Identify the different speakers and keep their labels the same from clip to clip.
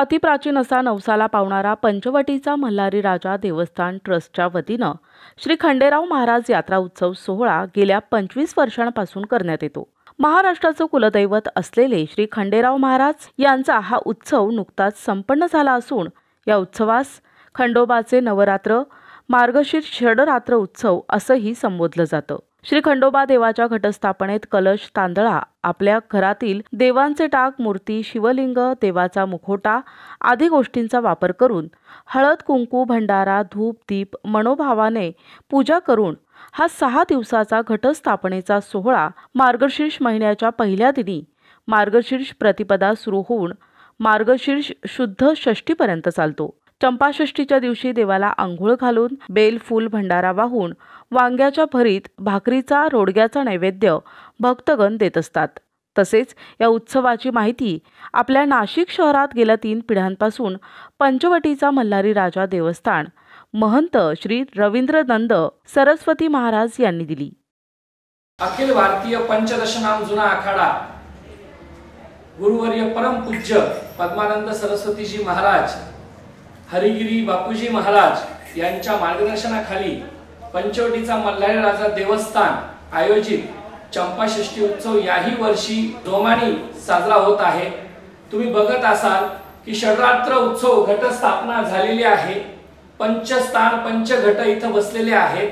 Speaker 1: अतिप्राचीन असा नवसाला पावणारा पंचवटीचा मल्हारी राजा देवस्थान ट्रस्टच्या वतीनं श्री खंडेराव महाराज यात्रा उत्सव सोहळा गेल्या 25 वर्षांपासून करण्यात येतो। महाराष्ट्राचं कुलदैवत असलेले श्री खंडेराव महाराज यांचा हा उत्सव नुकताच संपन्न झाला असून या उत्सवास खंडोबाचे नवरात्र मार्गशीर्ष षडरात्र उत्सव असंही संबोधलं जातं। श्री खंडोबा देवाच्या घटस्थापनेत कलश, तांदळा, आपल्या घरातील देवांचे टाक, मूर्ती, शिवलिंग, देवाचा मुखोटा आदी गोष्टींचा वापर करून हळद, कुंकू, भंडारा, धूप, दीप मनोभावाने पूजा करून हा 6 दिवसाचा घटस्थापनेचा सोहळा मार्गशीर्ष महिन्याच्या पहिल्या दिनी मार्गशीर्ष प्रतिपदा सुरू होऊन मार्गशीर्ष शुद्ध षष्टीपर्यंत चालतो। चंपाषष्ठीच्या दिवशी देवाला अंघोळ घालून बेल, फूल, भंडारा वाहून वांग्याच्या भरीत भाकरीचा, रोडग्याचा नैवेद्य भक्तगण देत असतात। तसेच या उत्सवाची माहिती आपल्या नाशिक शहरात गेल्या 3 पिढ्यांपासून पंचवटीचा मल्हारी राजा देवस्थान महंत श्री रवींद्रनंद सरस्वती महाराज यांनी दिली।
Speaker 2: अखिल भारतीय पंचदशनाम जुना आखाडा गुरुवर्य परम पूज्य पद्मानंद सरस्वतीजी महाराज, हरिगिरी बापूजी महाराज यांच्या मार्गदर्शनाखाली पंचवटीचा मल्हारी राजा देवस्थान आयोजित चंपाषष्ठी उत्सव याही वर्षी जोमाने साजरा होत आहे। तुम्ही बघत असाल की षडरात्र उत्सव घटस्थापना झालेली आहे। पंचस्थान पंचघट इथं बसलेले आहेत।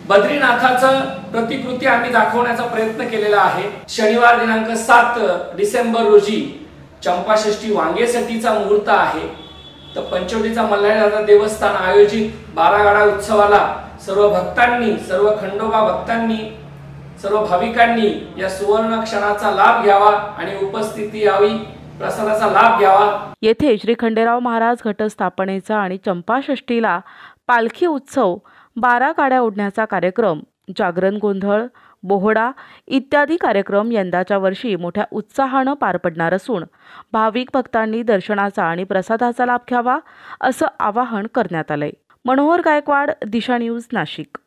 Speaker 2: बद्रीनाथाचं प्रतिकृती आम्ही दाखवण्याचा प्रयत्न केलेला आहे। शनिवार दिनांक 7 डिसेंबर रोजी चंपाषष्ठी वांगेसटीचा मुहूर्त आहे। तर पंचवटीचा मल्हारी राजा देवस्थान आयोजित 12 गाडा उत्सवाला सर्व भक्तांनी, सर्व खंडोबा भक्तांनी, सर्व भाविकांनी या सुवर्ण क्षणाचा लाभ घ्यावा आणि उपस्थिती यावी, प्रसादाचा लाभ घ्यावा।
Speaker 1: येथे श्री खंडेराव महाराज घटस्थापनेचा आणि चंपाषष्ठीला पालखी उत्सव, 12 गाड्या ओढण्याचा कार्यक्रम, जागरण गोंधळ, बोहडा इत्यादी कार्यक्रम यंदाच्या वर्षी मोठ्या उत्साहाने पार पडणार असून भाविक भक्तांनी दर्शनाचा आणि प्रसादाचा लाभ घ्यावा असं आवाहन करण्यात आलंय। मनोहर गायकवाड, दिशा न्यूज, नाशिक।